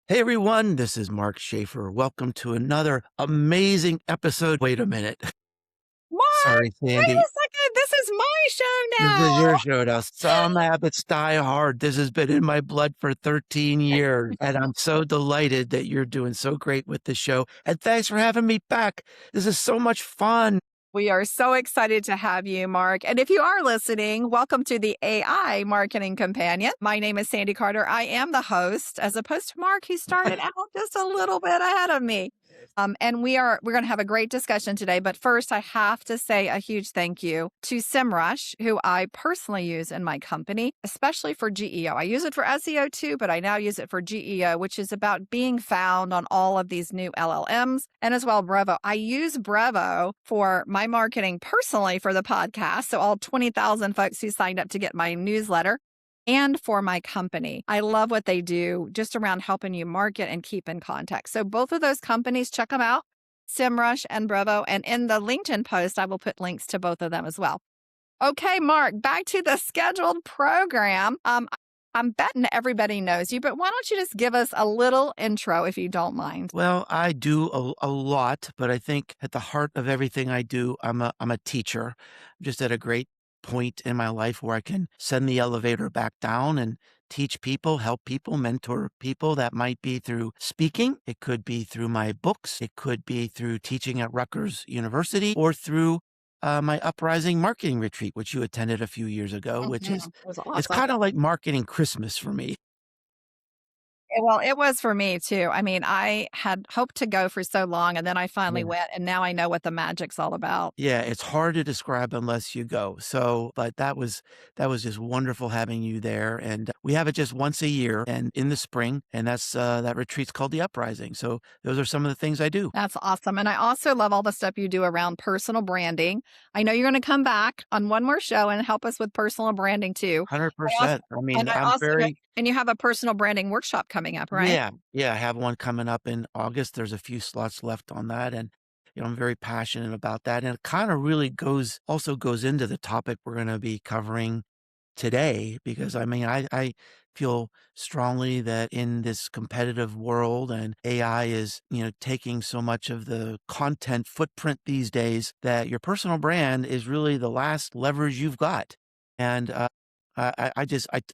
Hey everyone, this is Mark Schaefer. Welcome to another amazing episode. Wait a minute. Mark, Sorry, wait Sandy. a second. This is my show This is now. your show now. Some habits die hard. This has been in my blood for 13 years. And I'm so delighted that you're doing so great with the show. And thanks for having me back. This is so much fun. We are so excited to have you, Mark. And if you are listening, welcome to the AI Marketing Companion. My name is Sandy Carter. I am the host, as opposed to Mark, who started out just a little bit ahead of me. And we're going to have a great discussion today. But first, I have to say a huge thank you to SEMrush, who I personally use in my company, especially for GEO. I use it for SEO too, but I now use it for GEO, which is about being found on all of these new LLMs, and as well Brevo. I use Brevo for my marketing personally for the podcast. So all 20,000 folks who signed up to get my newsletter, and for my company. I love what they do just around helping you market and keep in contact. So both of those companies, check them out, SEMrush and Brevo. And in the LinkedIn post, I will put links to both of them as well. Okay, Mark, back to the scheduled program. I'm betting everybody knows you, but why don't you just give us a little intro if you don't mind? Well, I do a lot, but I think at the heart of everything I do, I'm a teacher. I'm just at a great point in my life where I can send the elevator back down and teach people, help people, mentor people. That might be through speaking. It could be through my books. It could be through teaching at Rutgers University or through my Uprising Marketing Retreat, which you attended a few years ago, which Mhm. is It was it's awesome. kind of like marketing Christmas for me. Well, it was for me too. I mean, I had hoped to go for so long, and then I finally went, and now I know what the magic's all about. Yeah, it's hard to describe unless you go. So, but that was just wonderful having you there. And we have it just once a year and in the spring, and that retreat's called the Uprising. So those are some of the things I do. That's awesome. And I also love all the stuff you do around personal branding. I know you're going to come back on one more show and help us with personal branding too. I also, 100%. I mean, and I I'm also know, very and you have a personal branding workshop coming up, right? yeah, I have one coming up in August. There's a few slots left on that and I'm very passionate about that. And it kind of really goes into the topic we're going to be covering today because I mean I feel strongly that in this competitive world and AI is taking so much of the content footprint these days that your personal brand is really the last leverage you've got. And I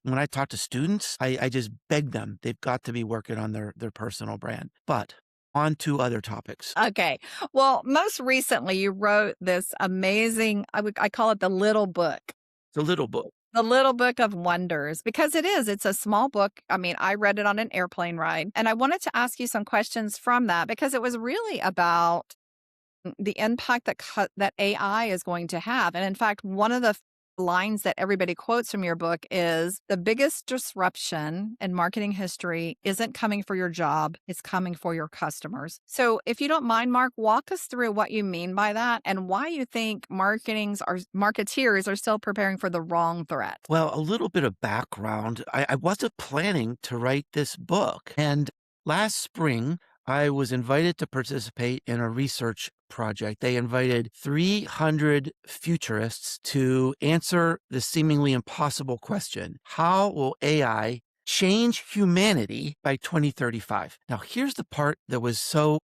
when I talk to students, I just beg them they've got to be working on their personal brand. But on to other topics. Okay. Well, most recently you wrote this amazing, I call it the little book. The little book. The Little Book of Wonders, because it is. It's a small book. I mean, I read it on an airplane ride, and I wanted to ask you some questions from that because it was really about the impact that AI is going to have. And in fact, one of the lines that everybody quotes from your book is the biggest disruption in marketing history isn't coming for your job, it's coming for your customers. So if you don't mind, Mark, walk us through what you mean by that and why you think marketeers are still preparing for the wrong threat. Well, a little bit of background. I wasn't planning to write this book. And last spring, I was invited to participate in a research project. They invited 300 futurists to answer the seemingly impossible question: how will AI change humanity by 2035? Now, here's the part that was so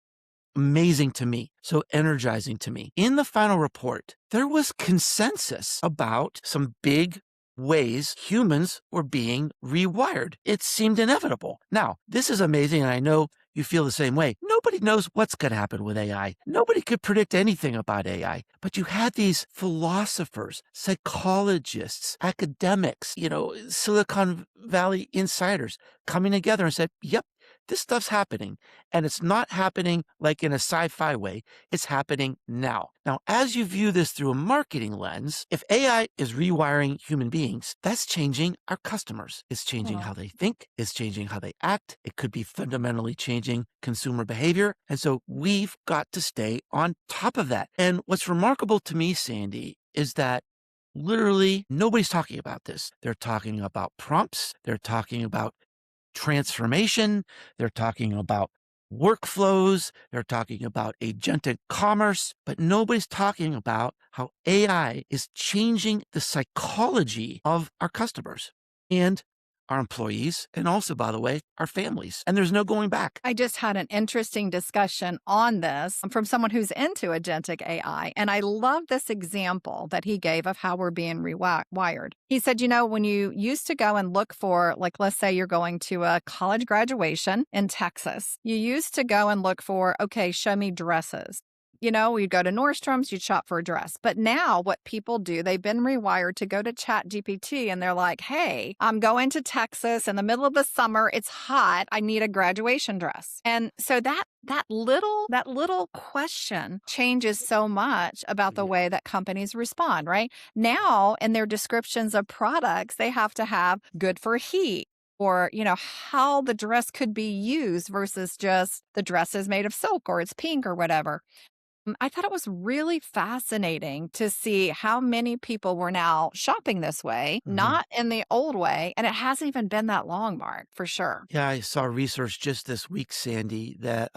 amazing to me, so energizing to me. In the final report, there was consensus about some big ways humans were being rewired. It seemed inevitable. Now, this is amazing, and I know you feel the same way. Nobody knows what's going to happen with AI. Nobody could predict anything about AI. But you had these philosophers, psychologists, academics, Silicon Valley insiders coming together and said, yep, this stuff's happening. And it's not happening like in a sci-fi way. It's happening now. Now, as you view this through a marketing lens, if AI is rewiring human beings, that's changing our customers. It's changing how they think. It's changing how they act. It could be fundamentally changing consumer behavior. And so we've got to stay on top of that. And what's remarkable to me, Sandy, is that literally nobody's talking about this. They're talking about prompts. They're talking about transformation. They're talking about workflows. They're talking about agentic commerce, but nobody's talking about how AI is changing the psychology of our customers. And our employees, and also, by the way, our families. And there's no going back. I just had an interesting discussion on this from someone who's into agentic AI. And I love this example that he gave of how we're being rewired. He said, when you used to go and look for, like, let's say you're going to a college graduation in Texas, you used to go and look for, okay, show me dresses. You'd go to Nordstrom's, you'd shop for a dress. But now what people do, they've been rewired to go to Chat GPT and they're like, hey, I'm going to Texas in the middle of the summer. It's hot. I need a graduation dress. And so that little question changes so much about the way that companies respond, right? Now in their descriptions of products, they have to have good for heat, or how the dress could be used versus just the dress is made of silk or it's pink or whatever. I thought it was really fascinating to see how many people were now shopping this way, Mhm. not in the old way. And it hasn't even been that long, Mark, for sure. Yeah, I saw research just this week, Sandy, that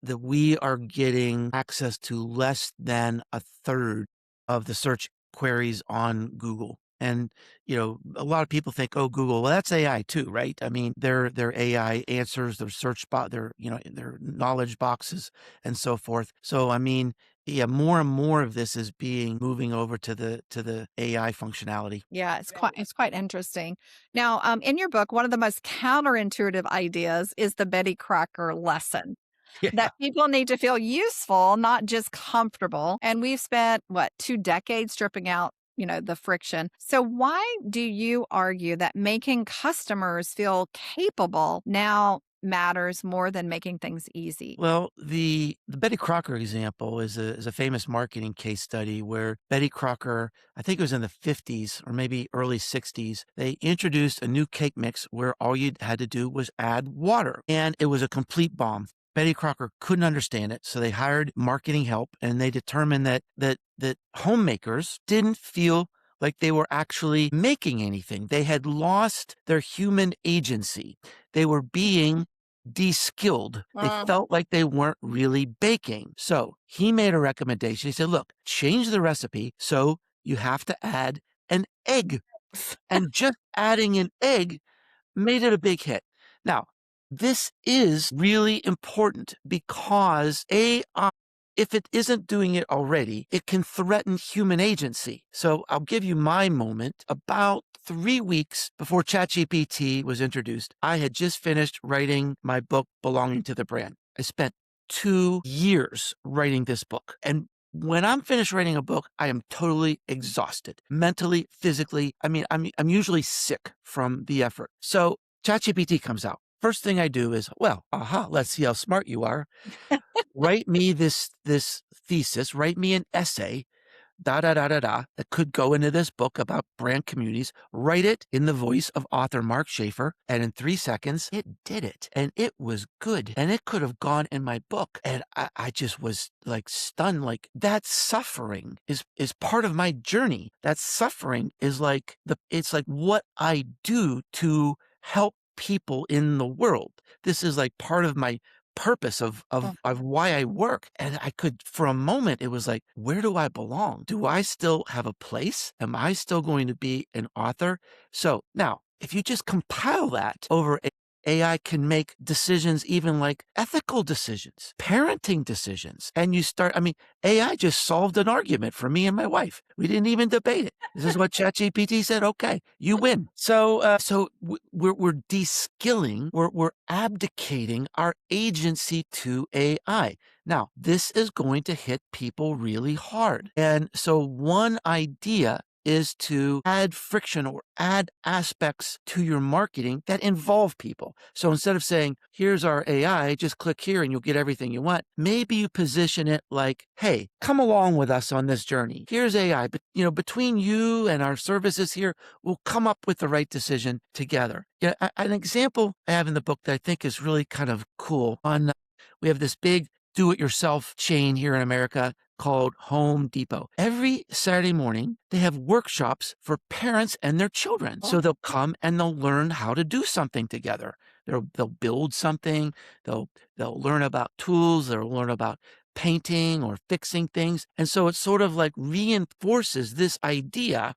we are getting access to less than a third of the search queries on Google. And a lot of people think, "Oh, Google, well, that's AI too, right?" I mean, their AI answers, their search bot, their knowledge boxes, and so forth. So, I mean, yeah, more and more of this is being moving over to the AI functionality. Yeah, it's quite interesting. Now, in your book, one of the most counterintuitive ideas is the Betty Crocker lesson Yeah. that people need to feel useful, not just comfortable. And we've spent, what, 2 decades stripping out, the friction. So why do you argue that making customers feel capable now matters more than making things easy? Well, the Betty Crocker example is a famous marketing case study where Betty Crocker, I think it was in the 50s or maybe early 60s, they introduced a new cake mix where all you had to do was add water, and it was a complete bomb. Betty Crocker couldn't understand it, so they hired marketing help, and they determined that homemakers didn't feel like they were actually making anything. They had lost their human agency. They were being de-skilled. They felt like they weren't really baking. So he made a recommendation. He said, look, change the recipe so you have to add an egg. And just adding an egg made it a big hit. Now, this is really important because AI, if it isn't doing it already, it can threaten human agency. So I'll give you my moment. About 3 weeks before ChatGPT was introduced, I had just finished writing my book, Belonging to the Brand. I spent 2 years writing this book. And when I'm finished writing a book, I am totally exhausted, mentally, physically. I mean, I'm usually sick from the effort. So ChatGPT comes out. First thing I do is, well, let's see how smart you are. Write me this thesis, write me an essay, da da da da da, that could go into this book about brand communities. Write it in the voice of author Mark Schaefer, and in 3 seconds, it did it, and it was good, and it could have gone in my book. And I just was like stunned. Like, that suffering is part of my journey. That suffering is like it's like what I do to help people in the world. This is like part of my purpose of why I work. And I could, for a moment, it was like, where do I belong? Do I still have a place? Am I still going to be an author? So now, if you just compile that over AI can make decisions, even like ethical decisions, parenting decisions. And you start, I mean, AI just solved an argument for me and my wife. We didn't even debate it. This is what ChatGPT said. Okay, you win. We're de-skilling, we're abdicating our agency to AI. Now, this is going to hit people really hard. And so one idea is to add friction or add aspects to your marketing that involve people. So instead of saying, here's our AI, just click here and you'll get everything you want, maybe you position it like, hey, come along with us on this journey. Here's AI, but between you and our services here, we'll come up with the right decision together. Yeah, an example I have in the book that I think is really kind of cool. We have this big do-it-yourself chain here in America called Home Depot. Every Saturday morning, they have workshops for parents and their children. So they'll come and they'll learn how to do something together. They'll build something. They'll learn about tools. They'll learn about painting or fixing things. And so it sort of like reinforces this idea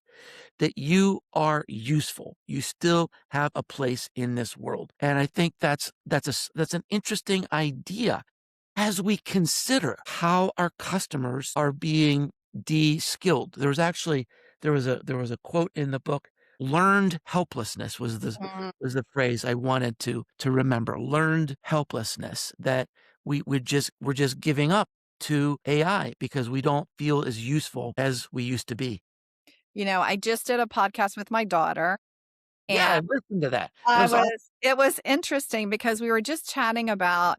that you are useful. You still have a place in this world. And I think that's an interesting idea as we consider how our customers are being de-skilled. There was a quote in the book. Learned helplessness was the phrase I wanted to remember. Learned helplessness, that we're just giving up to AI because we don't feel as useful as we used to be. I just did a podcast with my daughter, Yeah, and listen to that. That was awesome. it was interesting because we were just chatting about,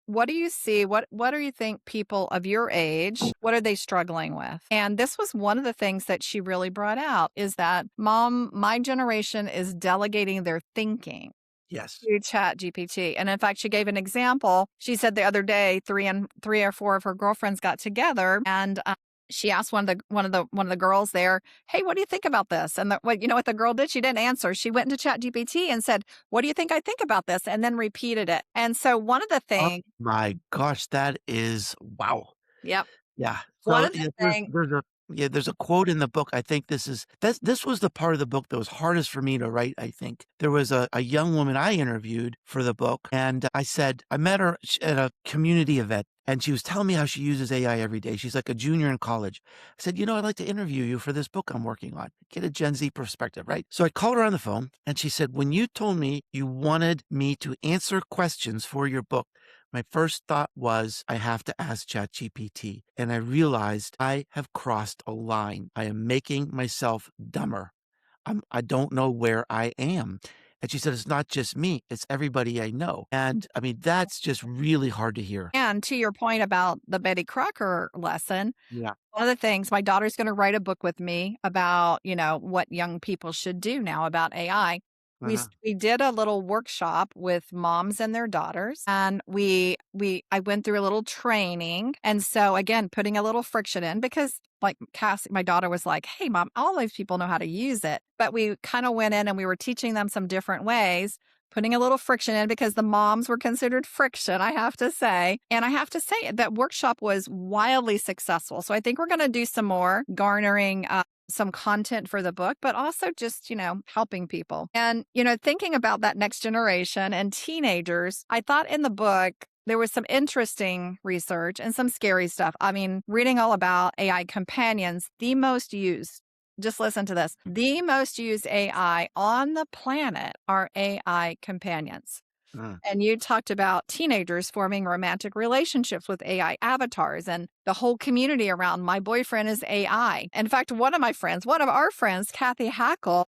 what do you see? What do you think people of your age, what are they struggling with? And this was one of the things that she really brought out is that, Mom, my generation is delegating their thinking Yes. to Chat GPT. And in fact, she gave an example. She said the other day, three or four of her girlfriends got together, and she asked one of the girls there, "Hey, what do you think about this?" And what the girl did? She didn't answer. She went into Chat GPT and said, "What do you think I think about this?" And then repeated it. And so one of the Oh things, my gosh, that is wow. yep, Yeah. one So, of the yeah, things, there's a quote in the book. I think this was the part of the book that was hardest for me to write, I think. There was a young woman I interviewed for the book, and I met her at a community event, and she was telling me how she uses AI every day. She's like a junior in college. I said, I'd like to interview you for this book I'm working on. Get a Gen Z perspective, right? So I called her on the phone, and she said, when you told me you wanted me to answer questions for your book, my first thought was, I have to ask ChatGPT. And I realized I have crossed a line. I am making myself dumber. I don't know where I am. And she said, it's not just me, it's everybody I know. And I mean, that's just really hard to hear. and to your point about the Betty Crocker lesson, Yeah. one of the things, my daughter's going to write a book with me about, what young people should do now about AI. Uh-huh. We did a little workshop with moms and their daughters, and I went through a little training. And so again, putting a little friction in because like Cassie, my daughter was like, "Hey mom, all these people know how to use it." But we kind of went in and we were teaching them some different ways, putting a little friction in because the moms were considered friction, I have to say. And I have to say that workshop was wildly successful. So I think we're going to do some more garnering some content for the book, but also just, helping people. And, thinking about that next generation and teenagers, I thought in the book, there was some interesting research and some scary stuff. I mean, reading all about AI companions, the most used. Just listen to this. The most used AI on the planet are AI companions. Uh, And you talked about teenagers forming romantic relationships with AI avatars and the whole community around my boyfriend is AI. In fact, one of our friends, Kathy Hackle,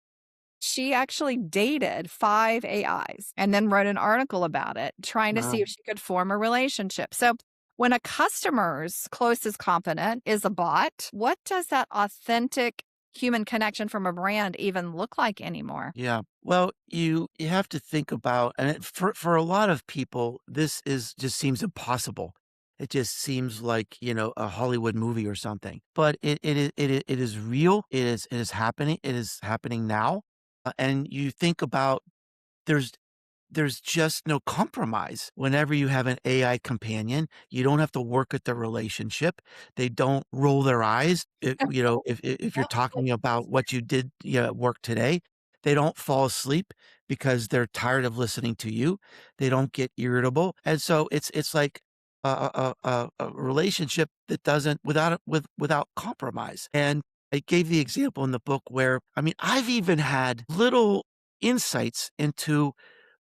she actually dated 5 AIs and then wrote an article about it, trying to uh, see if she could form a relationship. So when a customer's closest confidant is a bot, what does that authentic human connection from a brand even look like anymore? yeah. Well, you have to think about, and for a lot of people, this is just seems impossible. It just seems like a Hollywood movie or something. But it is real. It is happening. It is happening now. And you think about there's there's just no compromise. Whenever you have an AI companion, you don't have to work at the relationship. They don't roll their eyes. If you're Yep. talking about what you did at work today, they don't fall asleep because they're tired of listening to you. They don't get irritable, and so it's like a relationship that doesn't without compromise. And I gave the example in the book where I mean I've even had little insights into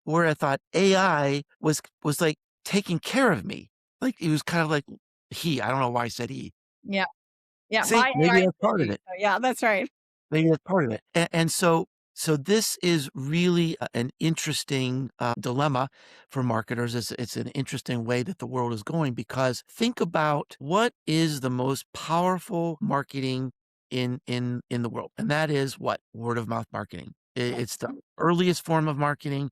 where I thought AI was, like, taking care of me. Like, it was kinda like he, I don't know why I said he. Yeah. Yeah. See, My maybe AI that's is part of you. it. So yeah, that's right. Maybe that's part of it. And so this is really an interesting, dilemma for marketers. It's an interesting way that the world is going because think about what is the most powerful marketing in the world, and that is what? Word of mouth marketing. It's the earliest form of marketing.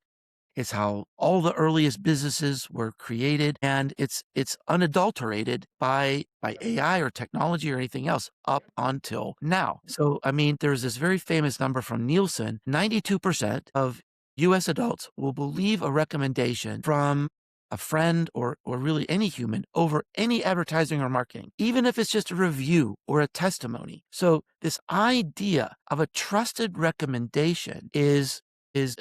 It's how all the earliest businesses were created, and it's unadulterated by AI or technology or anything else up until now. So, I mean, there's this very famous number from Nielsen, 92% of US adults will believe a recommendation from a friend or really any human over any advertising or marketing, even if it's just a review or a testimony. So this idea of a trusted recommendation is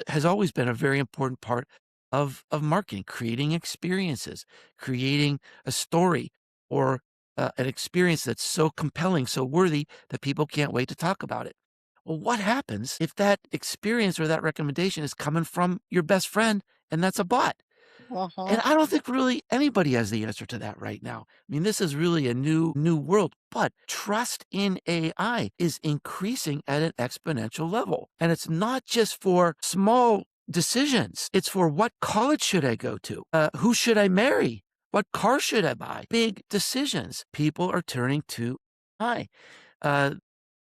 has always been a very important part of marketing, creating experiences, creating a story or an experience that's so compelling, so worthy that people can't wait to talk about it. Well, what happens if that experience or that recommendation is coming from your best friend and that's a bot? And Uh-huh. I don't think really anybody has the answer to that right now. I mean, this is really a new world, but trust in AI is increasing at an exponential level. And it's not just for small decisions. It's for what college should I go to? Who should I marry? What car should I buy? Big decisions. People are turning to AI. Uh,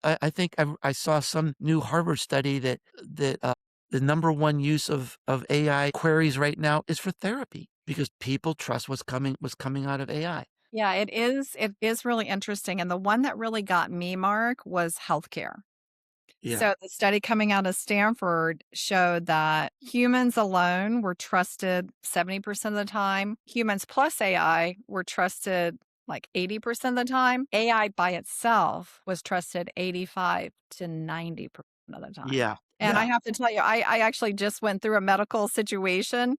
I think I saw some new Harvard study that the number one use of AI queries right now is for therapy because people trust what's coming out of AI. Yeah, it is really interesting, and the one that really got me, Mark, was healthcare. Yeah, So the study coming out of Stanford showed that humans alone were trusted 70% of the time. Humans plus AI were trusted like 80% of the time. AI by itself was trusted 85 to 90% of the time. yeah, And I yeah, have to tell you, I actually just went through a medical situation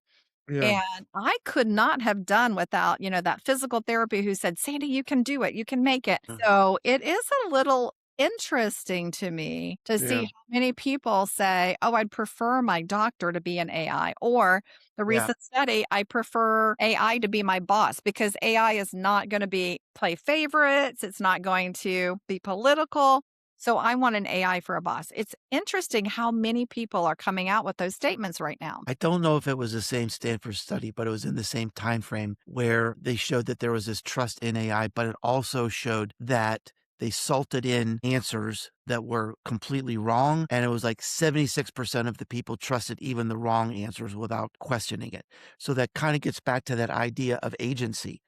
yeah. and I could not have done without, that physical therapy who said, "Sandy, you can do it. You can make it." uh, So it is a little interesting to me to see yeah, how many people say, "Oh, I'd prefer my doctor to be an AI," or the yeah. recent study, "I prefer AI to be my boss," because AI is not going to be play favorites. It's not going to be political. So I want an AI for a boss. It's interesting how many people are coming out with those statements right now. I don't know if it was the same Stanford study, but it was in the same time frame where they showed that there was this trust in AI, but it also showed that they salted in answers that were completely wrong. And it was like 76% of the people trusted even the wrong answers without questioning it. So that kind of gets back to that idea of agency.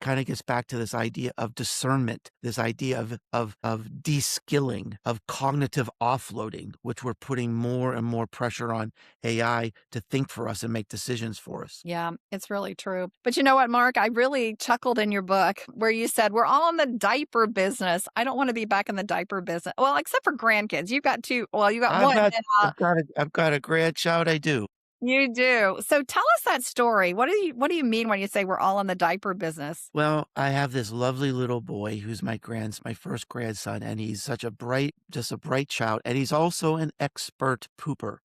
Kind of gets back to this idea of discernment, this idea of de-skilling, of cognitive offloading, which we're putting more and more pressure on AI to think for us and make decisions for us. Yeah, it's really true. But you know what, Mark? I really chuckled in your book where you said, "We're all in the diaper business. I don't want to be back in the diaper business." Well, except for grandkids. You've got two. Well, you got I've one. got And, I've got a grandchild, I do. you do. So tell us that story. What do you mean when you say we're all in the diaper business? Well, I have this lovely little boy who's my first grandson, and he's such a just a bright child, and he's also an expert pooper.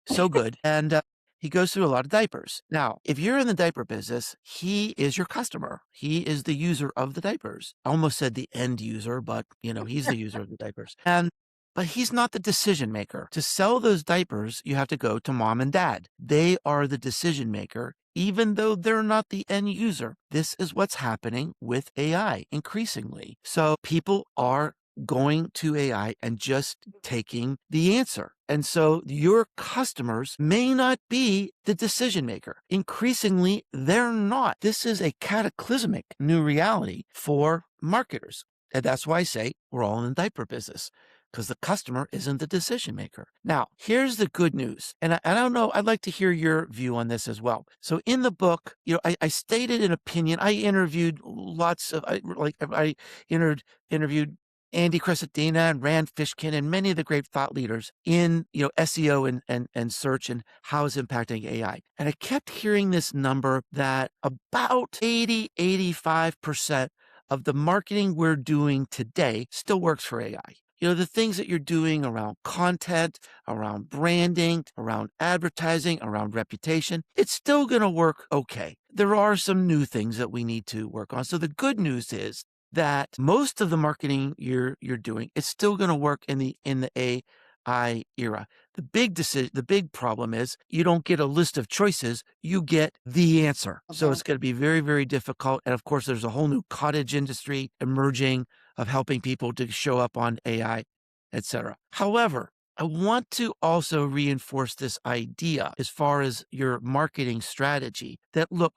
So good. And he goes through a lot of diapers. Now, if you're in the diaper business, he is your customer. He is the user of the diapers. I almost said the end user, but he's the user of the diapers. But he's not the decision maker. To sell those diapers, you have to go to mom and dad. They are the decision maker, even though they're not the end user. This is what's happening with AI increasingly. So people are going to AI and just taking the answer. And so your customers may not be the decision maker. Increasingly, they're not. This is a cataclysmic new reality for marketers. And that's why I say we're all in the diaper business because the customer isn't the decision maker. Now, here's the good news. And I don't know, I'd like to hear your view on this as well. So in the book, I stated an opinion. I interviewed I interviewed Andy Crescentina and Rand Fishkin and many of the great thought leaders in, SEO and search and how it's impacting AI. And I kept hearing this number that about 85% of the marketing we're doing today still works for AI. The things that you're doing around content, around branding, around advertising, around reputation, it's still going to work okay. There are some new things that we need to work on. So the good news is that most of the marketing you're doing is still going to work in the AI era. The big problem is you don't get a list of choices, you get the answer. So Mhm. it's going to be very, very difficult. And of course, there's a whole new cottage industry emerging of helping people to show up on AI, etc. However, I want to also reinforce this idea as far as your marketing strategy that look,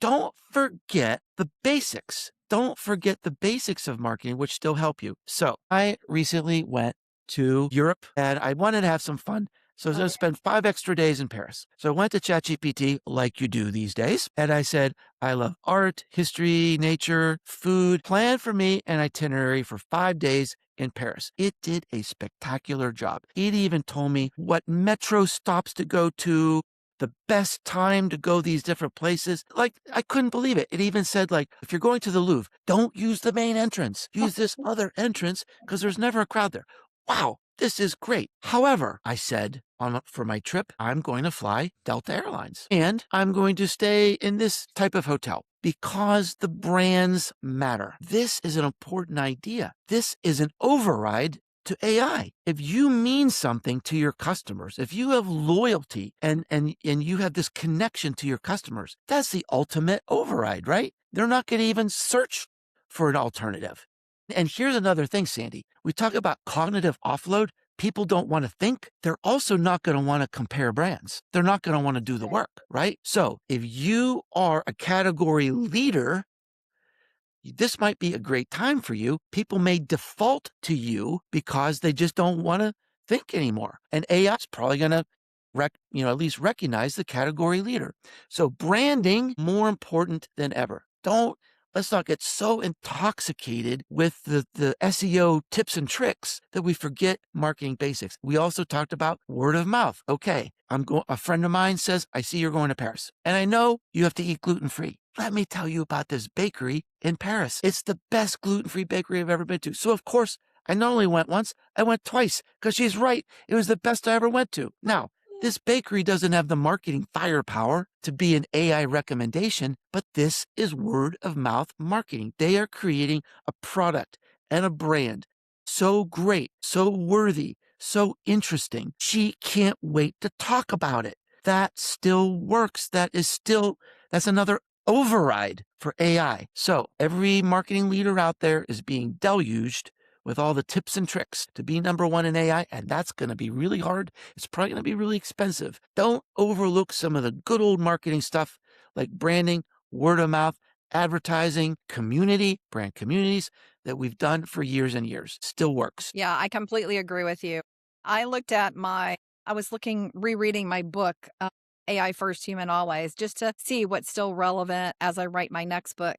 don't forget the basics. Don't forget the basics of marketing, which still help you. So I recently went to Europe and I wanted to have some fun. So I was going to Okay. spend 5 extra days in Paris. So I went to ChatGPT like you do these days. And I said, I love art, history, nature, food. Plan for me an itinerary for 5 days in Paris. It did a spectacular job. It even told me what metro stops to go to, the best time to go these different places. Like, I couldn't believe it. It even said, like, if you're going to the Louvre, don't use the main entrance. Use this other entrance because there's never a crowd there. Wow, this is great. However, I said for my trip, I'm going to fly Delta Airlines and I'm going to stay in this type of hotel because the brands matter. This is an important idea. This is an override to AI. If you mean something to your customers, if you have loyalty and you have this connection to your customers, that's the ultimate override, right? They're not going to even search for an alternative. And here's another thing, Sandy. We talk about cognitive offload. People don't want to think. They're also not going to want to compare brands. They're not going to want to do the work, right? So if you are a category leader, this might be a great time for you. People may default to you because they just don't want to think anymore. And AI is probably going to at least recognize the category leader. So branding more important than ever. Let's not get so intoxicated with the SEO tips and tricks that we forget marketing basics. We also talked about word of mouth. Okay, a friend of mine says, I see you're going to Paris and I know you have to eat gluten-free. Let me tell you about this bakery in Paris. It's the best gluten-free bakery I've ever been to. So of course, I not only went once, I went twice because she's right. It was the best I ever went to. Now, this bakery doesn't have the marketing firepower to be an AI recommendation, but this is word of mouth marketing. They are creating a product and a brand so great, so worthy, so interesting. She can't wait to talk about it. That still works. That's another override for AI. So every marketing leader out there is being deluged with all the tips and tricks to be number one in AI, and that's going to be really hard. It's probably going to be really expensive. Don't overlook some of the good old marketing stuff like branding, word of mouth, advertising, brand communities that we've done for years and years. Still works. Yeah, I completely agree with you. I was rereading my book, AI First, Human Always, just to see what's still relevant as I write my next book.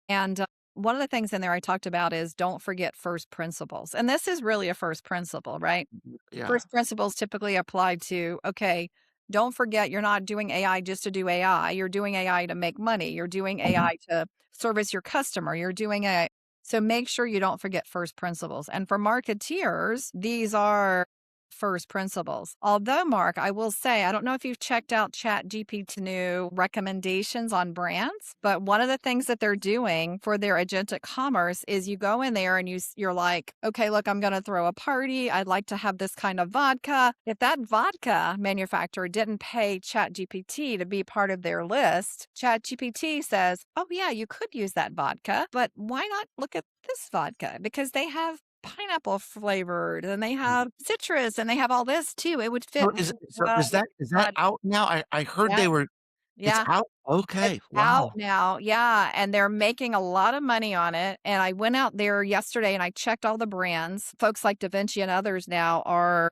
And one of the things in there I talked about is don't forget first principles. And this is really a first principle, right? Yeah. First principles typically apply to, okay, don't forget you're not doing AI just to do AI. You're doing AI to make money. You're doing AI to service your customer. You're doing AI. So make sure you don't forget first principles. And for marketeers, these are first principles. Although, Mark, I will say, I don't know if you've checked out ChatGPT's new recommendations on brands, but one of the things that they're doing for their agentic commerce is you go in there and you're like, okay, look, I'm going to throw a party. I'd like to have this kind of vodka. If that vodka manufacturer didn't pay ChatGPT to be part of their list, ChatGPT says, oh, yeah, you could use that vodka, but why not look at this vodka? Because they have pineapple flavored and they have citrus and they have all this too. It would fit really So well with is that vodka. out now? I heard Yeah. it's Yeah. out. It's Okay. out Wow. now. Yeah. And they're making a lot of money on it. And I went out there yesterday and I checked all the brands. Folks like Da Vinci and others now are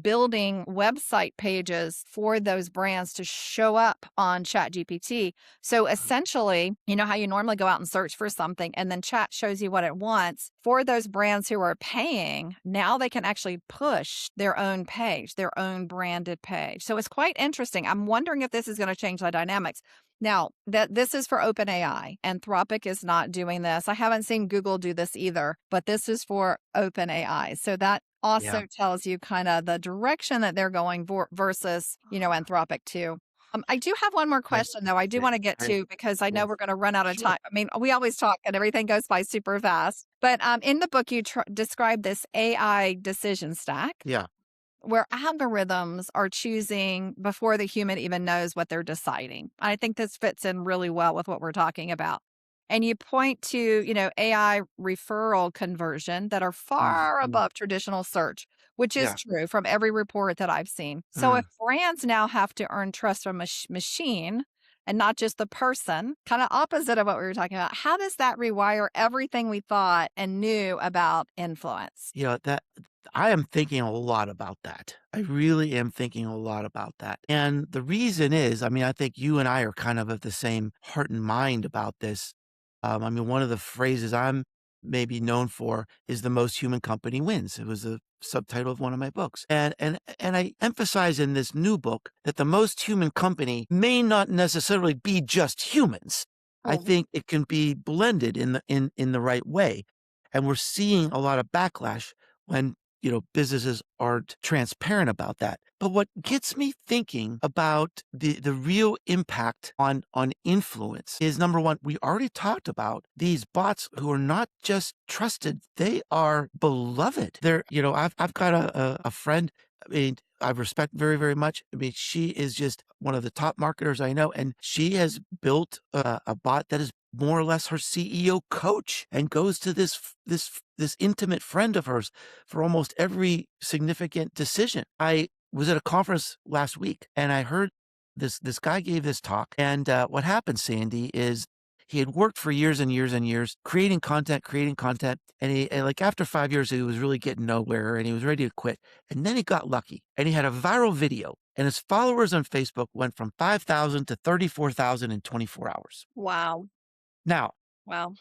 building website pages for those brands to show up on ChatGPT. So essentially, you know how you normally go out and search for something and then Chat shows you what it wants. For those brands who are paying, now they can actually push their own page, their own branded page. So it's quite interesting. I'm wondering if this is going to change the dynamics. Now, that this is for OpenAI. Anthropic is not doing this. I haven't seen Google do this either, but this is for OpenAI. So that Yeah. also tells you kind of the direction that they're going for versus, Anthropic too. I do have one more Right. question though. I do Right. want to get Right. to because I know Yes. we're going to run out of Sure. time. I mean, we always talk and everything goes by super fast. But in the book, you describe this AI decision stack Yeah. where algorithms are choosing before the human even knows what they're deciding. I think this fits in really well with what we're talking about. And you point to, AI referral conversion that are far Mhm. above traditional search, which is Yeah. true from every report that I've seen. So if Mm. brands now have to earn trust from a machine and not just the person, kind of opposite of what we were talking about, how does that rewire everything we thought and knew about influence? Yeah, I am thinking a lot about that. I really am thinking a lot about that. And the reason is, I mean, I think you and I are kind of the same heart and mind about this. I mean, one of the phrases I'm maybe known for is the most human company wins. It was the subtitle of one of my books. And I emphasize in this new book that the most human company may not necessarily be just humans. I Oh, think it can be blended in the right way. And we're seeing a lot of backlash when businesses aren't transparent about that. But what gets me thinking about the real impact on influence is number one, we already talked about these bots who are not just trusted, they are beloved. I've got a friend, I mean, I respect very, very much. I mean, she is just one of the top marketers I know, and she has built a bot that is more or less her CEO coach and goes to this intimate friend of hers for almost every significant decision. I was at a conference last week and I heard this guy gave this talk. And what happened, Sandy, is he had worked for years and years and years creating content. And like after 5 years, he was really getting nowhere and he was ready to quit. And then he got lucky and he had a viral video. And his followers on Facebook went from 5,000 to 34,000 in 24 hours. wow. Now, Wow.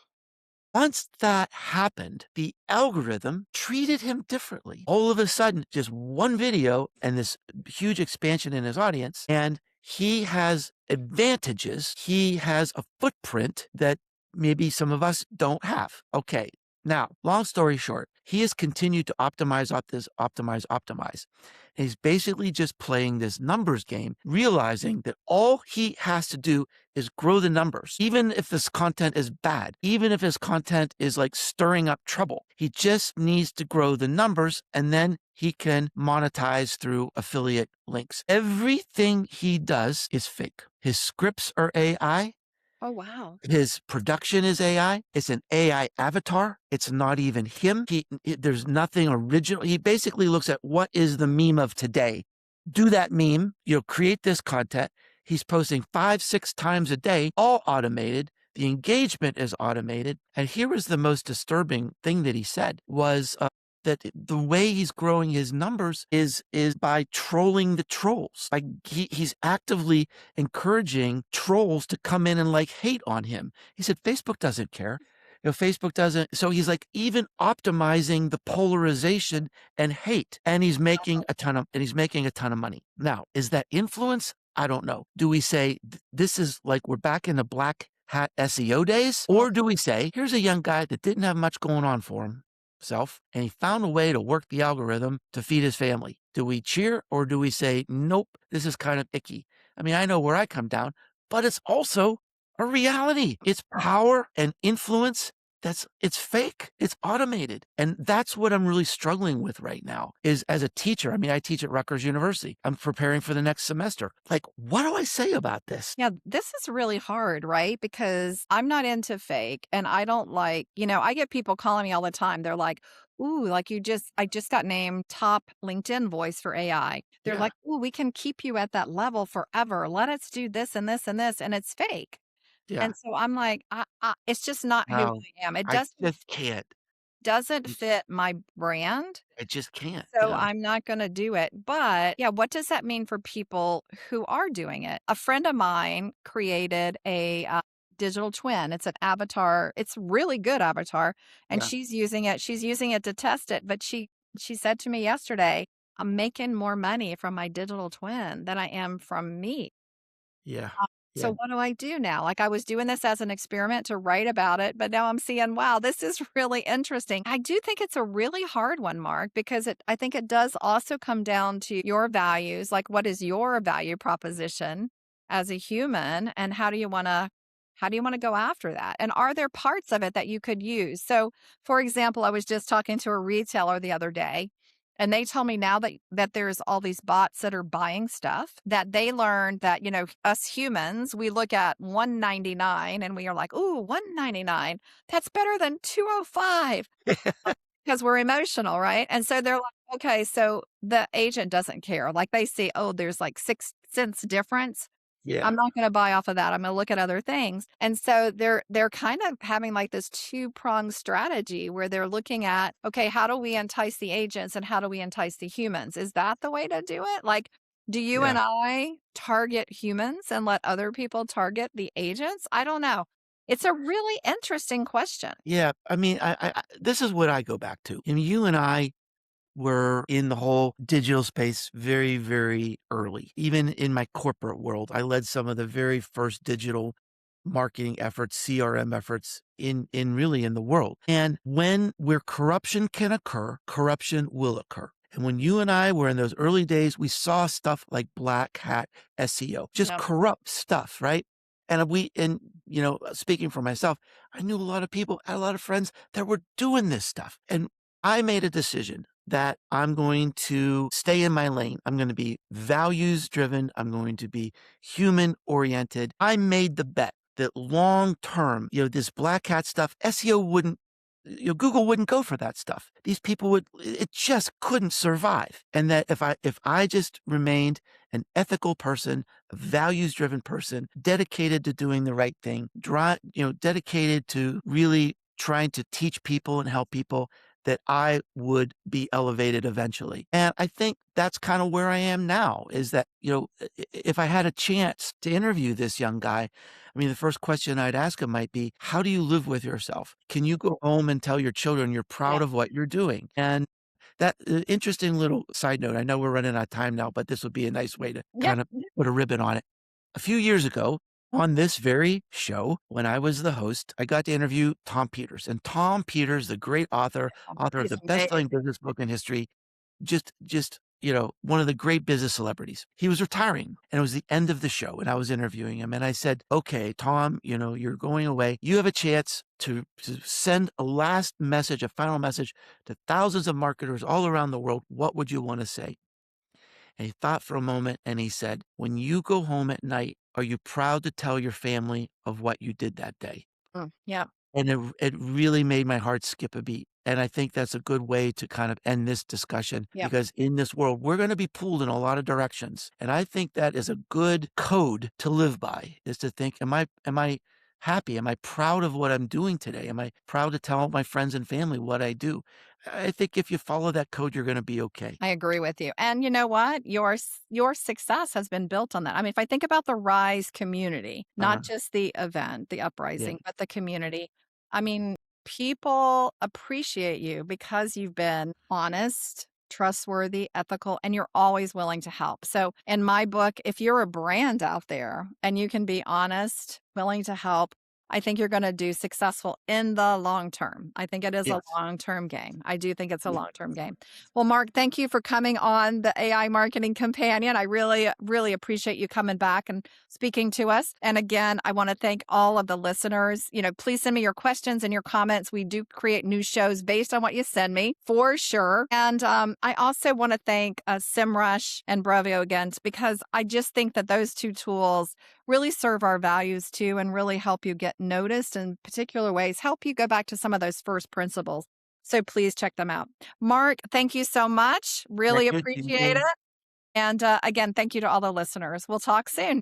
once that happened, the algorithm treated him differently. All of a sudden, just one video and this huge expansion in his audience, and he has advantages. He has a footprint that maybe some of us don't have. Okay. Now, long story short, he has continued to optimize. And he's basically just playing this numbers game, realizing that all he has to do is grow the numbers. Even if this content is bad, even if his content is like stirring up trouble, he just needs to grow the numbers and then he can monetize through affiliate links. Everything he does is fake. His scripts are AI. Oh, wow. His production is AI. It's an AI avatar. It's not even him. There's nothing original. He basically looks at what is the meme of today. Do that meme, create this content. He's posting 5, 6 times a day, all automated. The engagement is automated. And here is the most disturbing thing that he said was that the way he's growing his numbers is by trolling the trolls. Like he's actively encouraging trolls to come in and like hate on him. He said Facebook doesn't care. Facebook doesn't. So he's like even optimizing the polarization and hate, and he's making a ton of money. Now, is that influence? I don't know. Do we say this is like we're back in the black hat SEO days, or do we say here's a young guy that didn't have much going on for him? And he found a way to work the algorithm to feed his family. Do we cheer or do we say, nope, this is kind of icky? I mean, I know where I come down, but it's also a reality. It's power and influence. It's fake. It's automated. And that's what I'm really struggling with right now is as a teacher. I mean, I teach at Rutgers University. I'm preparing for the next semester. Like, what do I say about this? Yeah, this is really hard, right? Because I'm not into fake and I don't like, I get people calling me all the time. They're like, ooh, like I just got named top LinkedIn voice for AI. They're Yeah. like, ooh, we can keep you at that level forever. Let us do this and this and this. And it's fake. Yeah. And so I'm like, it's just not who No, I am. It I just can't. doesn't fit my brand. I just can't. So Yeah. I'm not gonna do it. But yeah, what does that mean for people who are doing it? A friend of mine created a digital twin. It's an avatar. It's really good avatar, and Yeah. she's using it. She's using it to test it. But she said to me yesterday, "I'm making more money from my digital twin than I am from me." Yeah. So Yeah. what do I do now? Like I was doing this as an experiment to write about it, but now I'm seeing, wow, this is really interesting. I do think it's a really hard one, Mark, because I think it does also come down to your values. Like what is your value proposition as a human and how do you want to go after that? And are there parts of it that you could use? So, for example, I was just talking to a retailer the other day and they tell me now that there's all these bots that are buying stuff that they learned that, us humans, we look at 199 and we are like, ooh, 199. That's better than 205 because we're emotional, right? And so they're like, okay, so the agent doesn't care. Like they see, oh, there's like 6 cents difference. Yeah. I'm not going to buy off of that. I'm going to look at other things. And so they're kind of having like this two-pronged strategy where they're looking at, okay, how do we entice the agents and how do we entice the humans? Is that the way to do it? Like, do you and Yeah. I target humans and let other people target the agents? I don't know. It's a really interesting question. Yeah. I mean, this is what I go back to. I mean, you and I were in the whole digital space very, very early. Even in my corporate world, I led some of the very first digital marketing efforts, CRM efforts in really in the world. And where corruption can occur, corruption will occur. And when you and I were in those early days, we saw stuff like black hat SEO, just Yep. corrupt stuff, right? And speaking for myself, I knew a lot of people, I had a lot of friends that were doing this stuff. And I made a decision that I'm going to stay in my lane. I'm going to be values driven. I'm going to be human oriented. I made the bet that long term, this black hat stuff, SEO wouldn't, Google wouldn't go for that stuff. These people it just couldn't survive. And that if I just remained an ethical person, a values driven person, dedicated to doing the right thing, dedicated to really trying to teach people and help people, that I would be elevated eventually. And I think that's kind of where I am now, is that, if I had a chance to interview this young guy, I mean, the first question I'd ask him might be, how do you live with yourself? Can you go home and tell your children you're Yeah. proud of what you're doing? And that interesting little side note, I know we're running out of time now, but this would be a nice way to Yep. kind of put a ribbon on it. A few years ago, on this very show, when I was the host, I got to interview Tom Peters. And Tom Peters, the great author of He's the amazing. best-selling business book in history, just one of the great business celebrities. He was retiring, and it was the end of the show, and I was interviewing him, and I said, "Okay, Tom, you're going away. You have a chance to send a last message, a final message to thousands of marketers all around the world. What would you want to say?" And he thought for a moment and he said, "When you go home at night, are you proud to tell your family of what you did that day?" Yeah. And it really made my heart skip a beat. And I think that's a good way to kind of end this discussion, Yep. because in this world, we're going to be pulled in a lot of directions. And I think that is a good code to live by, is to think, am I happy? Am I proud of what I'm doing today? Am I proud to tell my friends and family what I do? I think if you follow that code, you're going to be okay. I agree with you. And you know what? Your success has been built on that. I mean, if I think about the Rise community, not Uh, just the event, the yeah. uprising, but the community, I mean, people appreciate you because you've been honest, trustworthy, ethical, and you're always willing to help. So, in my book, if you're a brand out there and you can be honest, willing to help, I think you're going to do successful in the long term. I think it is a Yes. long-term game. I do think it's a Yeah. long-term game. Well, Mark, thank you for coming on the AI Marketing Companion. I really, really appreciate you coming back and speaking to us. And again, I want to thank all of the listeners. Please send me your questions and your comments. We do create new shows based on what you send me, for sure. And I also want to thank SEMrush and Brevio again, because I just think that those two tools really serve our values too, and really help you get noticed in particular ways, help you go back to some of those first principles. So please check them out. Mark, thank you so much. Thank Really you, appreciate it. Jean. And again, thank you to all the listeners. We'll talk soon.